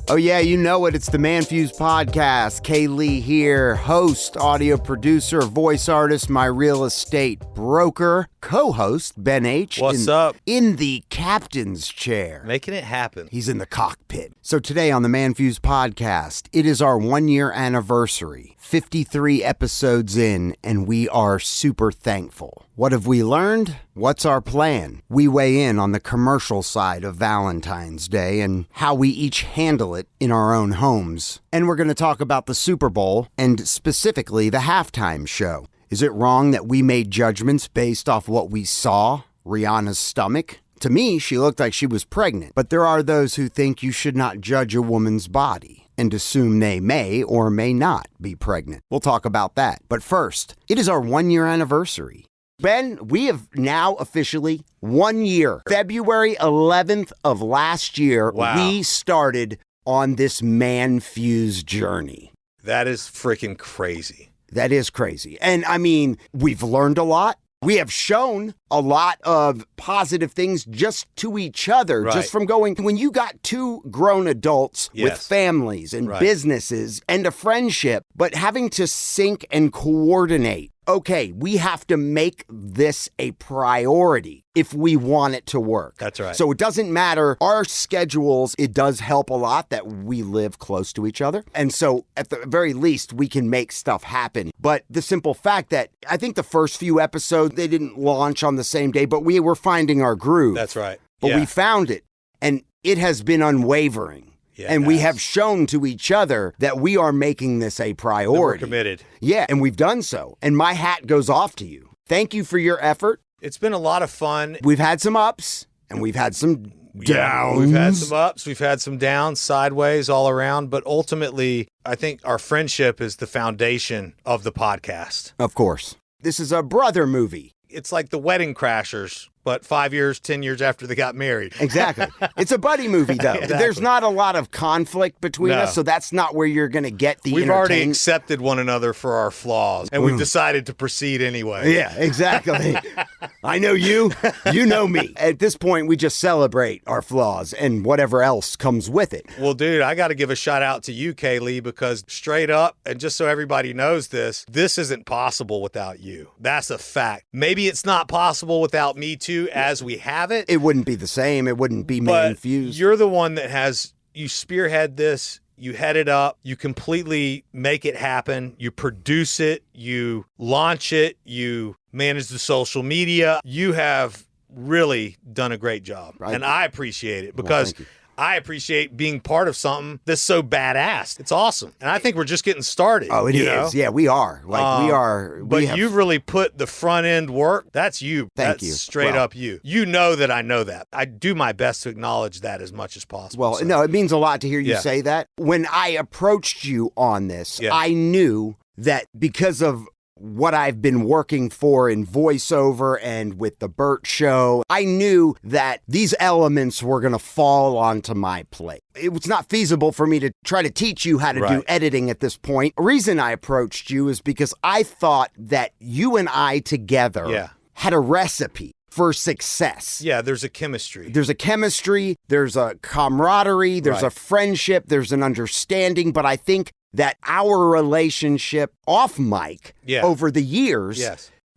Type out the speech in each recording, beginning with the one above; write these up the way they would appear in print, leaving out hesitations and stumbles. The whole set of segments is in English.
Oh yeah, you know it. It's the ManFUzed Podcast. Kay Lee here, host, audio producer, voice artist, my real estate broker, co-host, Ben H. What's up? In the captain's chair. Making it happen. He's in the cockpit. So today on the ManFUzed Podcast, it is our 1-year anniversary. 53 episodes in, and we are super thankful. What have we learned? What's our plan? We weigh in on the commercial side of Valentine's Day and how we each handle it in our own homes. And we're going to talk about the Super Bowl and specifically the halftime show. Is it wrong that we made judgments based off what we saw? Rihanna's stomach? To me, she looked like she was pregnant. But there are those who think you should not judge a woman's body and assume they may or may not be pregnant. We'll talk about that. But first, it is our 1-year anniversary. Ben, we have now officially 1 year. February 11th of last year, we started on this ManFUzed journey. That is freaking crazy. That is crazy. And I mean, we've learned a lot. We have shown a lot of positive things just to each other, just from going, when you got two grown adults with families and businesses and a friendship, but having to sync and coordinate. Okay, we have to make this a priority if we want it to work. That's right. So it doesn't matter our schedules. It does help a lot that we live close to each other. And so at the very least, we can make stuff happen. But the simple fact that I think the first few episodes, they didn't launch on the same day, but we were finding our groove. That's right. But we found it, and it has been unwavering. Yeah, and we have shown to each other that we are making this a priority. We're committed. Yeah, and we've done so. And my hat goes off to you. Thank you for your effort. It's been a lot of fun. We've had some ups, and we've had some downs. We've had some ups, we've had some downs, sideways, all around. But ultimately, I think our friendship is the foundation of the podcast. Of course. This is a brother movie. It's like the Wedding Crashers, but 5 years, 10 years after they got married. Exactly. It's a buddy movie, though. Exactly. There's not a lot of conflict between us, so that's not where you're going to get the We've already accepted one another for our flaws, and we've decided to proceed anyway. Yeah, exactly. I know you. You know me. At this point, we just celebrate our flaws and whatever else comes with it. Well, dude, I got to give a shout out to you, Kaylee, because straight up, and just so everybody knows this isn't possible without you. That's a fact. Maybe it's not possible without me too, as we have it. It wouldn't be the same. It wouldn't be ManFUzed. You're the one that you spearhead this, you head it up, you completely make it happen, you produce it, you launch it, you manage the social media. You have really done a great job. And I appreciate it because I appreciate being part of something that's so badass. It's awesome. And I think we're just getting started. Oh, it is. Yeah, we are. But you've really put the front end work. That's you. Thank you. That's straight up you. You know that I know that. I do my best to acknowledge that as much as possible. Well, no, it means a lot to hear you say that. When I approached you on this, I knew that because of what I've been working for in voiceover and with the Burt Show, I knew that these elements were going to fall onto my plate. It was not feasible for me to try to teach you how to do editing at this point. The reason I approached you is because I thought that you and I together had a recipe for success. Yeah, there's a chemistry. There's a chemistry, there's a camaraderie, there's a friendship, there's an understanding, but I think that our relationship off mic over the years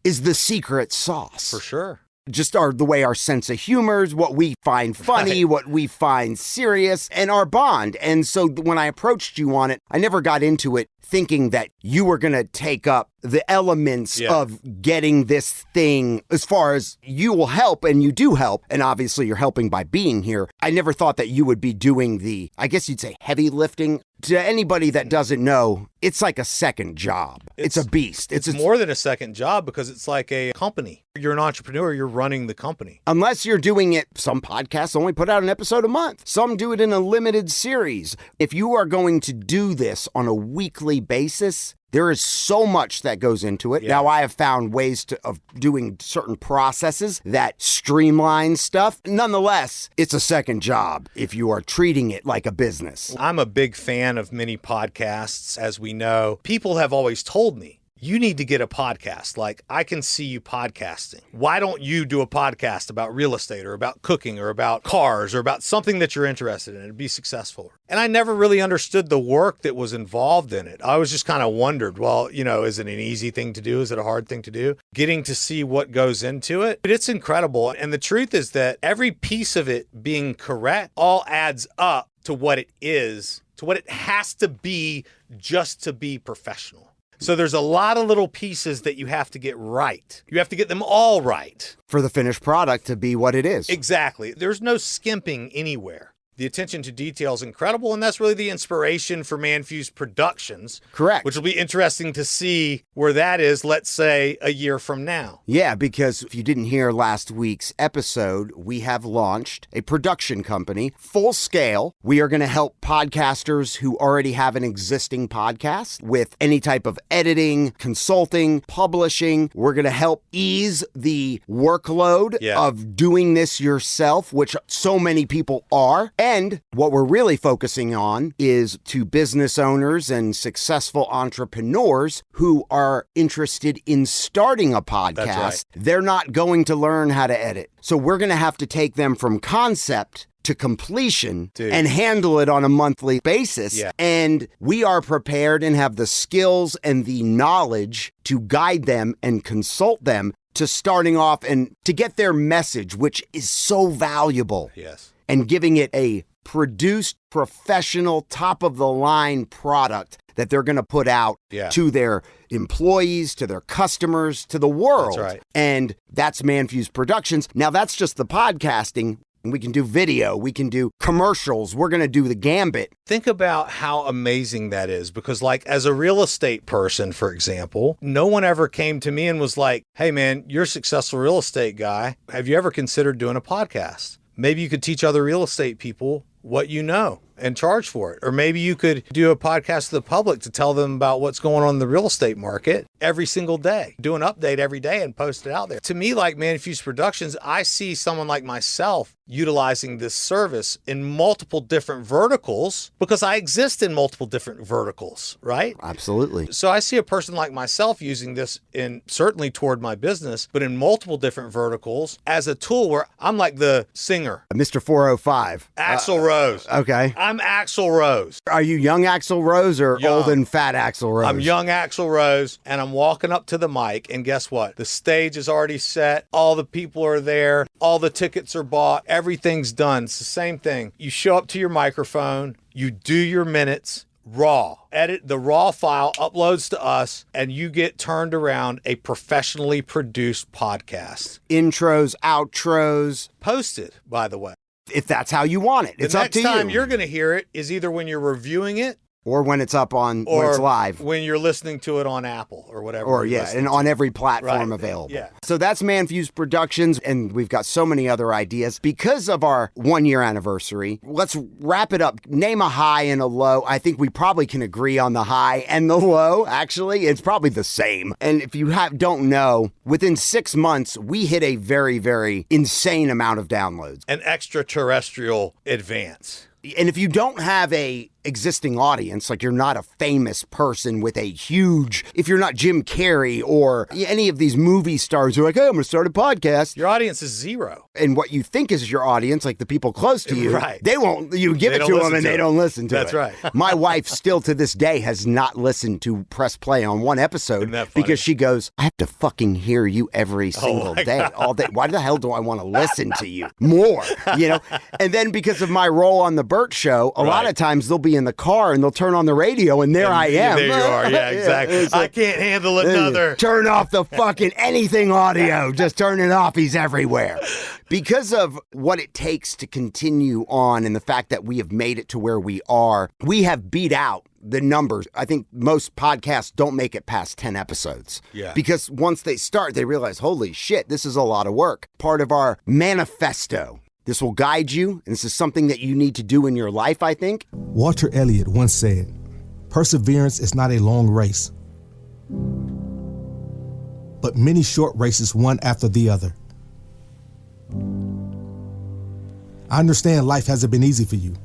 is the secret sauce. For sure. Just the way our sense of humor is, what we find funny, what we find serious, and our bond. And so when I approached you on it, I never got into it thinking that you were going to take up the elements of getting this thing, as far as you will help, and you do help, and obviously you're helping by being here. I never thought that you would be doing the, I guess you'd say, heavy lifting. To anybody that doesn't know, it's like a second job. It's a beast. It's more than a second job because it's like a company. You're an entrepreneur, you're running the company. Unless you're doing it, some podcasts only put out an episode a month. Some do it in a limited series. If you are going to do this on a weekly basis, there is so much that goes into it. Now, I have found ways of doing certain processes that streamline stuff. Nonetheless, it's a second job if you are treating it like a business. I'm a big fan of many podcasts, as we know. People have always told me, you need to get a podcast. Like, I can see you podcasting. Why don't you do a podcast about real estate or about cooking or about cars or about something that you're interested in and be successful? And I never really understood the work that was involved in it. I was just kind of wondered, well, is it an easy thing to do? Is it a hard thing to do? Getting to see what goes into it, but it's incredible. And the truth is that every piece of it being correct all adds up to what it is, to what it has to be just to be professional. So there's a lot of little pieces that you have to get right. You have to get them all right for the finished product to be what it is. Exactly. There's no skimping anywhere. The attention to detail is incredible, and that's really the inspiration for ManFUzed Productions. Correct. Which will be interesting to see where that is, let's say, a year from now. Yeah, because if you didn't hear last week's episode, we have launched a production company, full scale. We are going to help podcasters who already have an existing podcast with any type of editing, consulting, publishing. We're going to help ease the workload of doing this yourself, which so many people are. And what we're really focusing on is to business owners and successful entrepreneurs who are interested in starting a podcast. That's right. They're not going to learn how to edit. So we're going to have to take them from concept to completion and handle it on a monthly basis. Yeah. And we are prepared and have the skills and the knowledge to guide them and consult them to starting off and to get their message, which is so valuable. Yes. And giving it a produced, professional, top-of-the-line product that they're going to put out to their employees, to their customers, to the world. That's right. And that's ManFUzed Productions. Now, that's just the podcasting. We can do video. We can do commercials. We're going to do the gambit. Think about how amazing that is, because like as a real estate person, for example, no one ever came to me and was like, hey, man, you're a successful real estate guy. Have you ever considered doing a podcast? Maybe you could teach other real estate people what you know and charge for it. Or maybe you could do a podcast to the public to tell them about what's going on in the real estate market every single day. Do an update every day and post it out there. To me, like ManFUzed Productions, I see someone like myself utilizing this service in multiple different verticals because I exist in multiple different verticals, right? Absolutely. So I see a person like myself using this in certainly toward my business, but in multiple different verticals as a tool where I'm like the singer. Mr. 405. Axl Rose. Okay. I'm Axl Rose. Are you young Axl Rose or Young. old and fat Axl Rose? I'm young Axl Rose, and I'm walking up to the mic, and guess what? The stage is already set. All the people are there. All the tickets are bought. Everything's done. It's the same thing. You show up to your microphone. You do your minutes. Raw. Edit the raw file, uploads to us, and you get turned around a professionally produced podcast. Intros, outros. Posted, by the way. If that's how you want it. It's up to you. The next time you're going to hear it is either when you're reviewing it or when it's up on, when it's live. When you're listening to it on Apple or whatever. Or and on every platform available. Yeah. So that's ManFUzed Productions, and we've got so many other ideas. Because of our 1-year anniversary, let's wrap it up. Name a high and a low. I think we probably can agree on the high and the low, actually. It's probably the same. And if you don't know, within 6 months, we hit a very, very insane amount of downloads. An extraterrestrial advance. And if you don't have a existing audience, like you're not a famous person with a huge, if you're not Jim Carrey or any of these movie stars who are like, hey, I'm going to start a podcast. Your audience is zero. And what you think is your audience, like the people close to you, right. They won't, you give it to them and they don't listen to it. That's right. My wife still to this day has not listened to Press Play on one episode because she goes, I have to fucking hear you every single day, all day. Why the hell do I want to listen to you more? And then because of my role on the Burt Show, a lot of times they'll be in the car and they'll turn on the radio and I am. There you are. Yeah, exactly. I can't handle another. Turn off the fucking anything audio. Just turn it off. He's everywhere. Because of what it takes to continue on and the fact that we have made it to where we are, we have beat out the numbers. I think most podcasts don't make it past 10 episodes. Yeah. Because once they start, they realize, holy shit, this is a lot of work. Part of our manifesto. This will guide you, and this is something that you need to do in your life, I think. Walter Elliott once said, perseverance is not a long race, but many short races, one after the other. I understand life hasn't been easy for you.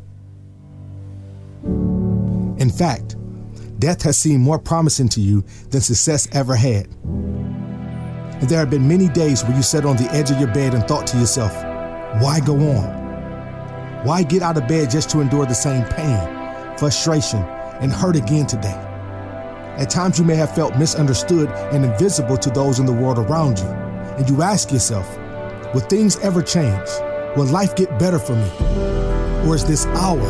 In fact, death has seemed more promising to you than success ever had. And there have been many days where you sat on the edge of your bed and thought to yourself, why go on? Why get out of bed just to endure the same pain, frustration, and hurt again today? At times you may have felt misunderstood and invisible to those in the world around you. And you ask yourself, will things ever change? Will life get better for me? Or is this hour,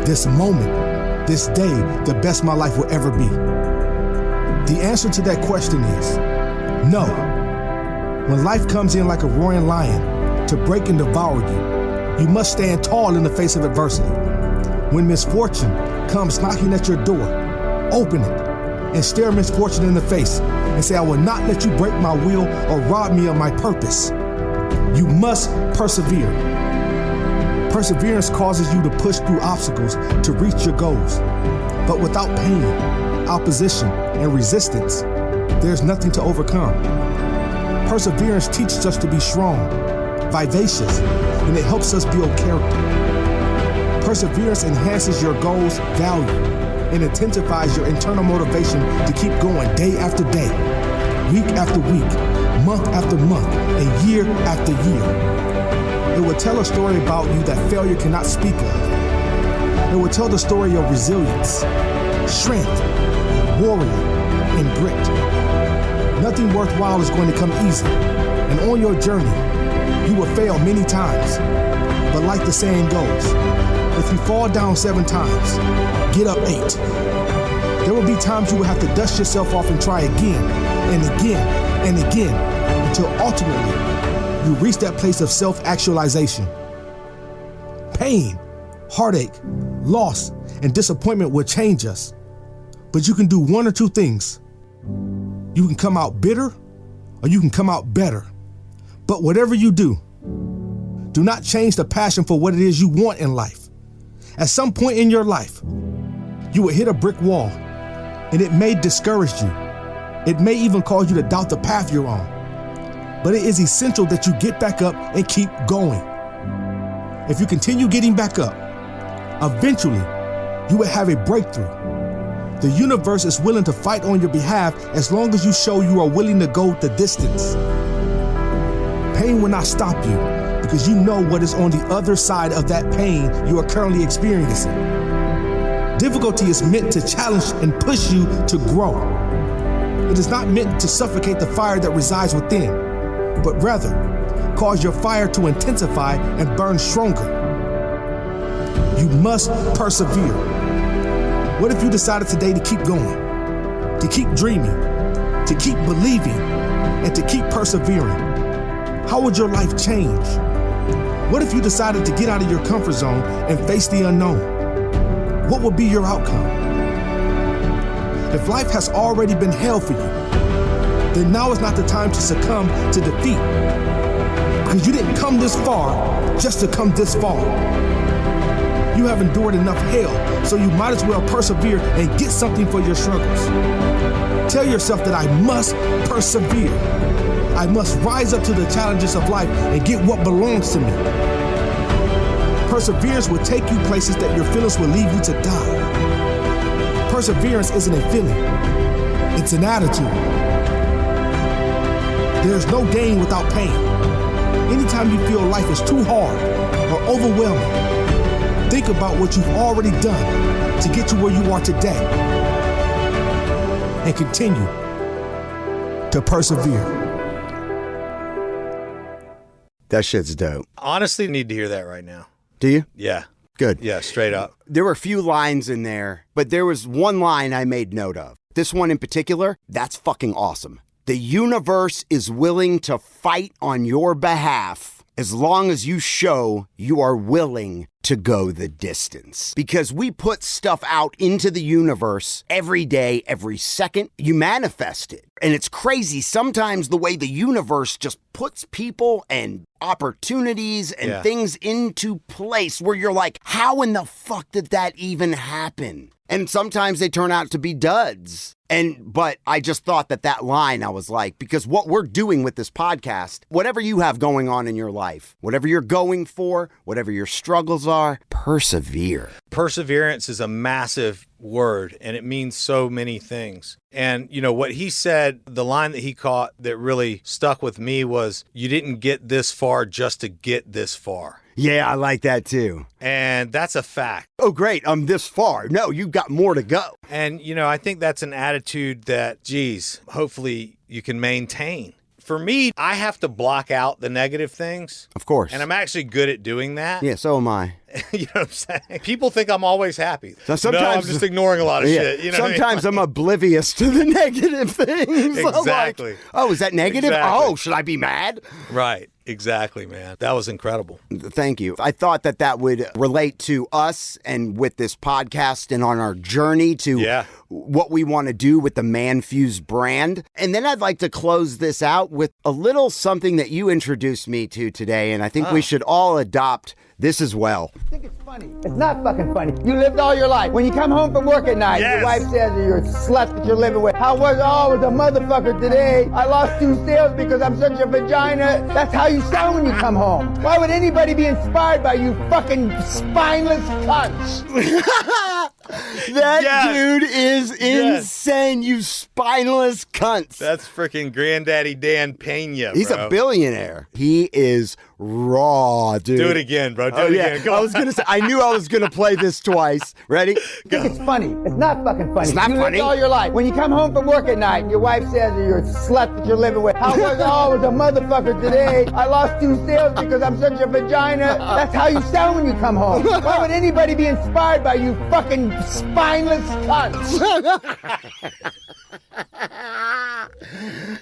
this moment, this day the best my life will ever be? The answer to that question is no. When life comes in like a roaring lion to break and devour you, you must stand tall in the face of adversity. When misfortune comes knocking at your door, open it and stare misfortune in the face and say, I will not let you break my will or rob me of my purpose. You must persevere. Perseverance causes you to push through obstacles to reach your goals. But without pain, opposition, and resistance, there's nothing to overcome. Perseverance teaches us to be strong, vivacious, and it helps us build character. Perseverance enhances your goals' value and intensifies your internal motivation to keep going day after day, week after week, month after month, and year after year. It will tell a story about you that failure cannot speak of. It will tell the story of resilience, strength, warrior, and grit. Nothing worthwhile is going to come easy, and on your journey, you will fail many times. But like the saying goes, if you fall down 7 times, get up 8. There will be times you will have to dust yourself off and try again and again and again until ultimately you reach that place of self-actualization. Pain, heartache, loss, and disappointment will change us. But you can do one or two things. You can come out bitter or you can come out better. But whatever you do not change the passion for what it is you want in life. At some point in your life, you will hit a brick wall, and it may discourage you. It may even cause you to doubt the path you're on. But it is essential that you get back up and keep going. If you continue getting back up, eventually you will have a breakthrough. The universe is willing to fight on your behalf as long as you show you are willing to go the distance. Pain will not stop you because you know what is on the other side of that pain you are currently experiencing. Difficulty is meant to challenge and push you to grow. It is not meant to suffocate the fire that resides within, but rather cause your fire to intensify and burn stronger. You must persevere. What if you decided today to keep going, to keep dreaming, to keep believing, and to keep persevering? How would your life change? What if you decided to get out of your comfort zone and face the unknown? What would be your outcome? If life has already been hell for you, then now is not the time to succumb to defeat. Because you didn't come this far just to come this far. You have endured enough hell, so you might as well persevere and get something for your struggles. Tell yourself that I must persevere. I must rise up to the challenges of life and get what belongs to me. Perseverance will take you places that your feelings will leave you to die. Perseverance isn't a feeling, it's an attitude. There's no gain without pain. Anytime you feel life is too hard or overwhelming, think about what you've already done to get to where you are today and continue to persevere. That shit's dope. Honestly, need to hear that right now. Do you? Yeah. Good. Yeah, straight up. There were a few lines in there, but there was one line I made note of. This one in particular, that's fucking awesome. The universe is willing to fight on your behalf as long as you show you are willing to go the distance. Because we put stuff out into the universe every day, every second. You manifest it. And it's crazy sometimes the way the universe just puts people and opportunities and things into place where you're like, how in the fuck did that even happen? And sometimes they turn out to be duds. But I just thought that line, I was like, because what we're doing with this podcast, whatever you have going on in your life, whatever you're going for, whatever your struggles are, persevere. Perseverance is a massive word, and it means so many things. And, you know, what he said, the line that he caught that really stuck with me was, you didn't get this far just to get this far. Yeah, I like that too. And that's a fact. Oh, great. I'm this far. No, you've got more to go. And, you know, I think that's an attitude that, geez, hopefully you can maintain. For me, I have to block out the negative things. Of course. And I'm actually good at doing that. Yeah, so am I. You know what I'm saying? People think I'm always happy. So sometimes, no, I'm just ignoring a lot of shit. You know sometimes I'm oblivious to the negative things. Exactly. Like, oh, is that negative? Exactly. Oh, should I be mad? Right. Exactly, man. That was incredible. Thank you. I thought that would relate to us and with this podcast and on our journey to what we want to do with the ManFUzed brand. And then I'd like to close this out with a little something that you introduced me to today. And I think we should all adopt this as well. I think it's funny. It's not fucking funny. You lived all your life. When you come home from work at night, your wife says you're a slut that you're living with. How was I was a motherfucker today? I lost 2 sales because I'm such a vagina. That's how you sound when you come home. Why would anybody be inspired by you fucking spineless cunts? That dude is insane, you spineless cunts. That's freaking Granddaddy Dan Pena, He's a billionaire. He is raw, dude. Do it again, bro. Do it again. Go I was gonna say, I knew I was gonna play this twice. Ready? I think it's funny. It's not fucking funny. It's not you funny. Lived all your life. When you come home from work at night, your wife says you're a slut that you're living with. How was I was a motherfucker today? I lost 2 sales because I'm such a vagina. That's how you sound when you come home. Why would anybody be inspired by you fucking spineless cunts?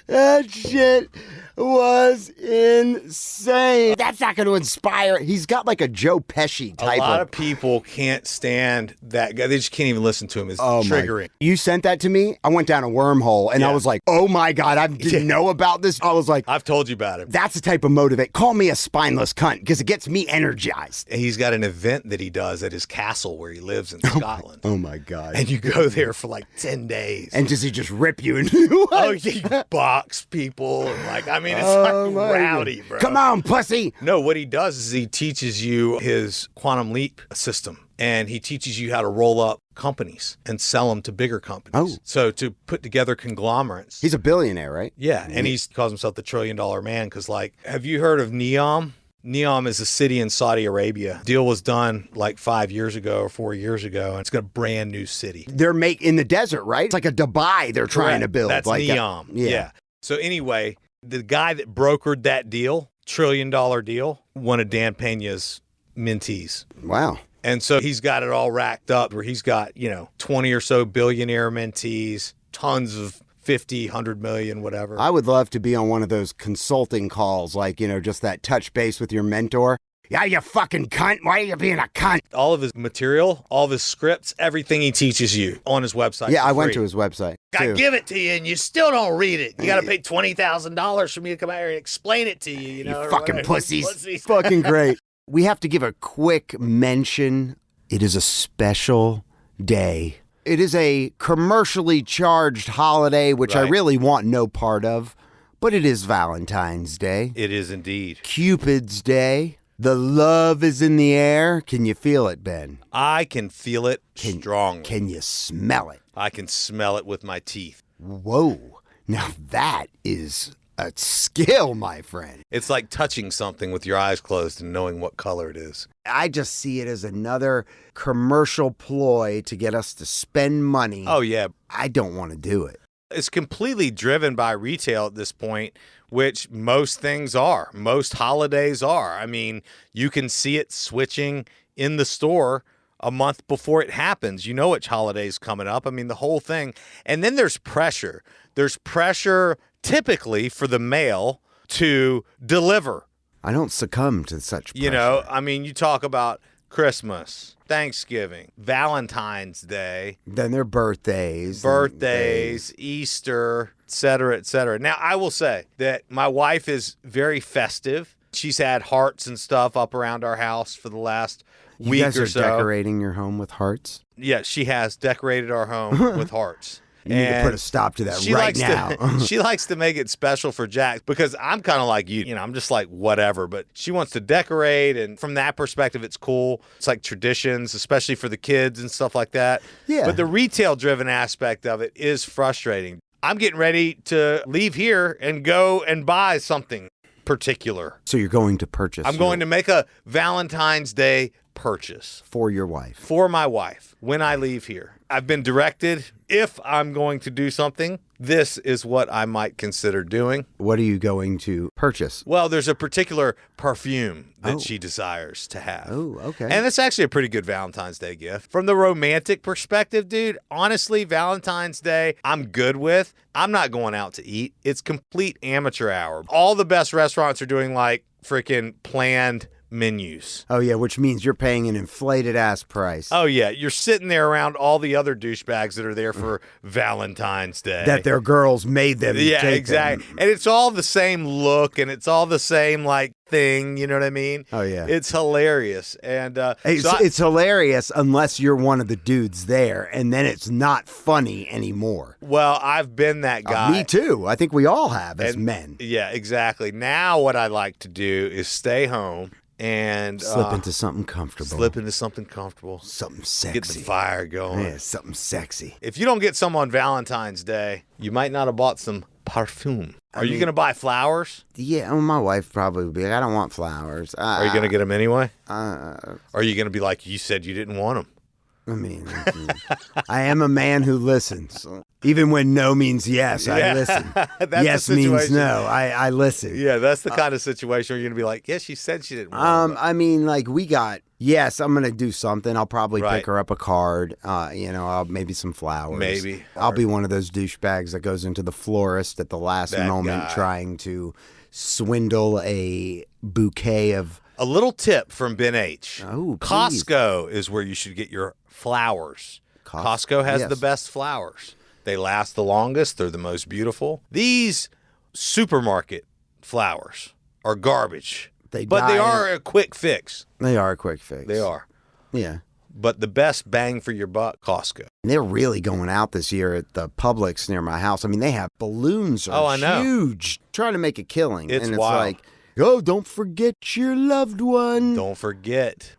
That shit was insane. That's not going to inspire. He's got like a Joe Pesci type. A lot of people can't stand that guy. They just can't even listen to him. It's triggering. You sent that to me. I went down a wormhole and I was like, oh my God, I didn't know about this. I was like, I've told you about it. That's the type of motivate. Call me a spineless cunt because it gets me energized. And he's got an event that he does at his castle where he lives in Scotland. Oh my God. And you go there for like 10 days. And does he just rip you into he box people and like, I mean, it's like rowdy, bro. Come on, pussy. No, what he does is he teaches you his quantum leap system. And he teaches you how to roll up companies and sell them to bigger companies. Oh. So to put together conglomerates. He's a billionaire, right? Yeah. And he calls himself the $1 trillion man because, like, have you heard of Neom? Neom is a city in Saudi Arabia. Deal was done like 5 years ago or 4 years ago, and it's got a brand new city. They're in the desert, right? It's like a Dubai they're trying to build. That's like Neom. Yeah. So anyway, the guy that brokered that deal, $1 trillion deal, one of Dan Pena's mentees. Wow. And so he's got it all racked up where he's got, 20 or so billionaire mentees, tons of 50, 100 million, whatever. I would love to be on one of those consulting calls, like, just that touch base with your mentor. Yeah, you fucking cunt. Why are you being a cunt? All of his material, all of his scripts, everything he teaches you on his website. Yeah, I went to his website. I give it to you and you still don't read it. You got to pay $20,000 for me to come out here and explain it to you, You fucking pussies. Fucking great. We have to give a quick mention. It is a special day. It is a commercially charged holiday, which I really want no part of, but it is Valentine's Day. It is indeed. Cupid's Day. The love is in the air. Can you feel it, Ben? I can feel it strongly. Can you smell it? I can smell it with my teeth. Whoa. Now that is a skill, my friend. It's like touching something with your eyes closed and knowing what color it is. I just see it as another commercial ploy to get us to spend money. Oh, yeah. I don't want to do it. It's completely driven by retail at this point, which most things are. Most holidays are. I mean, you can see it switching in the store a month before it happens. You know which holiday's coming up. I mean, the whole thing. And then there's pressure. There's pressure typically for the mail to deliver. I don't succumb to such pressure. I mean, you talk about Christmas, Thanksgiving, Valentine's Day. Then their birthdays. Easter, et cetera, et cetera. Now, I will say that my wife is very festive. She's had hearts and stuff up around our house for the last week or so. You guys are decorating your home with hearts? Yeah, she has decorated our home with hearts. You need to put a stop to that right now. She likes to make it special for Jax because I'm kind of like you. I'm just like, whatever. But she wants to decorate. And from that perspective, it's cool. It's like traditions, especially for the kids and stuff like that. Yeah. But the retail-driven aspect of it is frustrating. I'm getting ready to leave here and go and buy something particular. So you're going to purchase. I'm going to make a Valentine's Day purchase. For your wife. For my wife when I leave here. I've been directed, if I'm going to do something, this is what I might consider doing. What are you going to purchase? Well, there's a particular perfume that she desires to have. Oh, okay. And it's actually a pretty good Valentine's Day gift. From the romantic perspective, dude, honestly, Valentine's Day, I'm good with. I'm not going out to eat. It's complete amateur hour. All the best restaurants are doing like freaking planned menus. Oh, yeah, which means you're paying an inflated ass price. Oh, yeah. You're sitting there around all the other douchebags that are there for Valentine's Day. That their girls made them. Yeah, take exactly. them. And it's all the same look and it's all the same, like, thing. You know what I mean? Oh, yeah. It's hilarious. And it's hilarious unless you're one of the dudes there, and then it's not funny anymore. Well, I've been that guy. Me too. I think we all have as men. Yeah, exactly. Now what I like to do is stay home and slip into something comfortable. Something sexy. Get the fire going. Yeah, something sexy. If you don't get some on Valentine's Day, you might not have bought some parfum. Are you going to buy flowers? Yeah, well, my wife probably would be like, I don't want flowers. Are you going to get them anyway? Or are you going to be like, you said you didn't want them? I mean, I am a man who listens. Even when no means yes, I listen. Yes means no, I listen. Yeah, that's the kind of situation where you're going to be like, yeah, she said she didn't want them. I mean, like yes, I'm going to do something. I'll probably pick her up a card, maybe some flowers. Maybe. I'll be one of those douchebags that goes into the florist at the last moment trying to swindle a bouquet of... A little tip from Ben H. Oh, please. Costco is where you should get your flowers. Costco has the best flowers. They last the longest. They're the most beautiful. These supermarket flowers are garbage. But they are a quick fix. They are a quick fix. They are. Yeah. But the best bang for your buck, Costco. They're really going out this year at the Publix near my house. I mean, they have balloons are huge, trying to make a killing. It's wild. Like, oh, don't forget your loved one. Don't forget.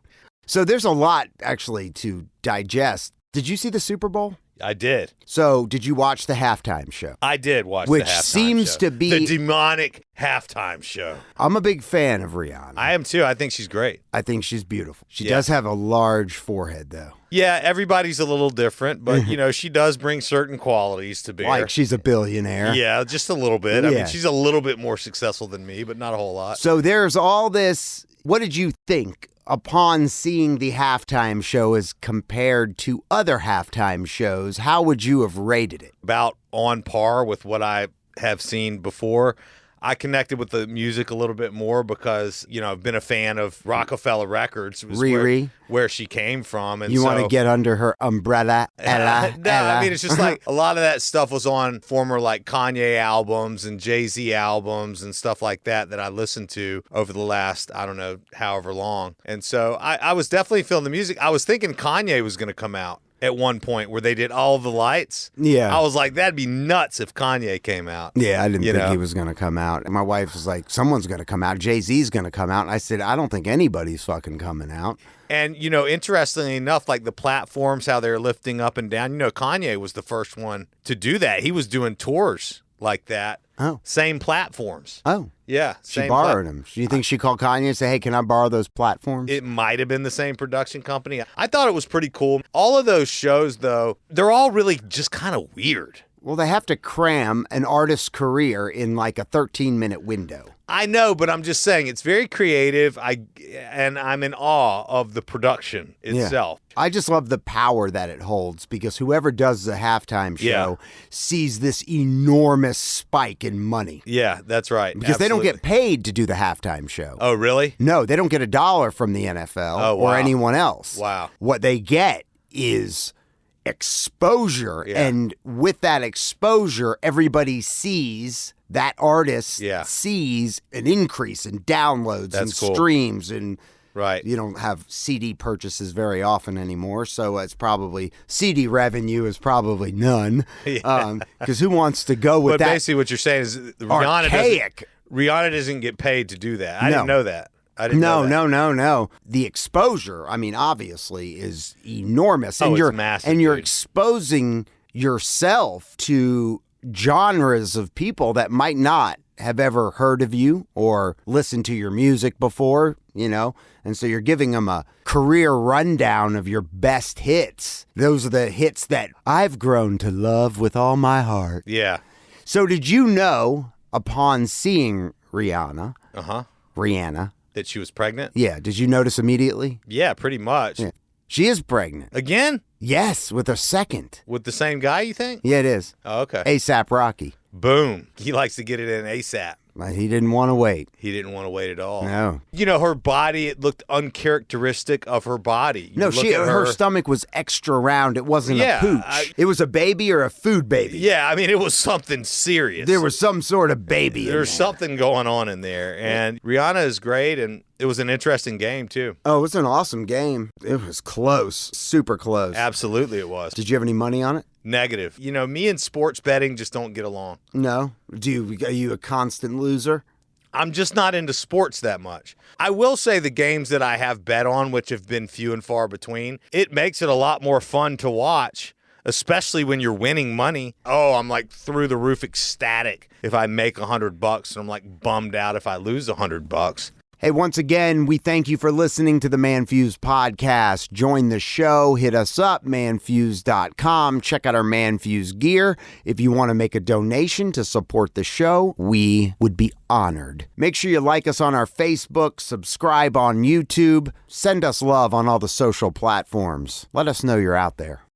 So there's a lot, actually, to digest. Did you see the Super Bowl? I did. So did you watch the halftime show? I did watch the halftime show. Which seems to be... the demonic halftime show. I'm a big fan of Rihanna. I am too. I think she's great. I think she's beautiful. She does have a large forehead, though. Yeah, everybody's a little different, but, she does bring certain qualities to bear. Like she's a billionaire. Yeah, just a little bit. I mean, she's a little bit more successful than me, but not a whole lot. So there's all this... What did you think upon seeing the halftime show as compared to other halftime shows? How would you have rated it? About on par with what I have seen before. I connected with the music a little bit more because, I've been a fan of Rockefeller Records. It was where she came from. And you want to get under her umbrella, Ella? I mean, it's just like a lot of that stuff was on former like Kanye albums and Jay-Z albums and stuff like that I listened to over the last, I don't know, however long. And so I was definitely feeling the music. I was thinking Kanye was going to come out at one point where they did all the lights. Yeah. I was like, that'd be nuts if Kanye came out. Yeah, I didn't think he was going to come out. And my wife was like, someone's going to come out. Jay-Z's going to come out. And I said, I don't think anybody's fucking coming out. And, interestingly enough, like the platforms, how they're lifting up and down, Kanye was the first one to do that. He was doing tours like that. Oh. Same platforms. Oh. Yeah. She borrowed them. Do you think she called Kanye and said, hey, can I borrow those platforms? It might have been the same production company. I thought it was pretty cool. All of those shows, though, they're all really just kind of weird. Well, they have to cram an artist's career in like a 13-minute window. I know, but I'm just saying it's very creative. And I'm in awe of the production itself. Yeah. I just love the power that it holds because whoever does the halftime show sees this enormous spike in money. Yeah, that's right. Because they don't get paid to do the halftime show. Oh, really? No, they don't get $1 from the NFL or anyone else. Wow. What they get is exposure. Yeah. And with that exposure, everybody sees... That artist sees an increase in downloads and streams and Right. You don't have CD purchases very often anymore, so it's probably CD revenue is probably none. Because who wants to go with but that? Basically, what you're saying is Archaic. Rihanna doesn't get paid to do that. I didn't know that. No. The exposure, I mean, obviously, is enormous. And it's massive. And you're dude. exposing yourself to genres of people that might not have ever heard of you or listened to your music before, and so you're giving them a career rundown of your best hits. Those are the hits that I've grown to love with all my heart. Yeah. So did you know, upon seeing Rihanna, that she was pregnant? Yeah, did you notice immediately? Yeah, pretty much. Yeah. She is pregnant. Again? Yes, with a second. With the same guy, you think? Yeah, it is. Oh, okay. A$AP Rocky. Boom. He likes to get it in ASAP. He didn't want to wait. He didn't want to wait at all. No. Her body, it looked uncharacteristic of her body. No, her stomach was extra round. It wasn't a pooch. It was a baby or a food baby. Yeah, I mean, it was something serious. There was some sort of baby There's something going on in there. And Rihanna is great, and it was an interesting game, too. Oh, it was an awesome game. It was close. Super close. Absolutely it was. Did you have any money on it? Negative. Me and sports betting just don't get along. No? Are you a constant loser? I'm just not into sports that much. I will say the games that I have bet on, which have been few and far between, it makes it a lot more fun to watch, especially when you're winning money. Oh, I'm like through the roof ecstatic if I make $100, and I'm like bummed out if I lose $100. Hey, once again, we thank you for listening to the ManFUzed Podcast. Join the show. Hit us up, ManFUzed.com. Check out our ManFUzed Gear. If you want to make a donation to support the show, we would be honored. Make sure you like us on our Facebook, subscribe on YouTube, send us love on all the social platforms. Let us know you're out there.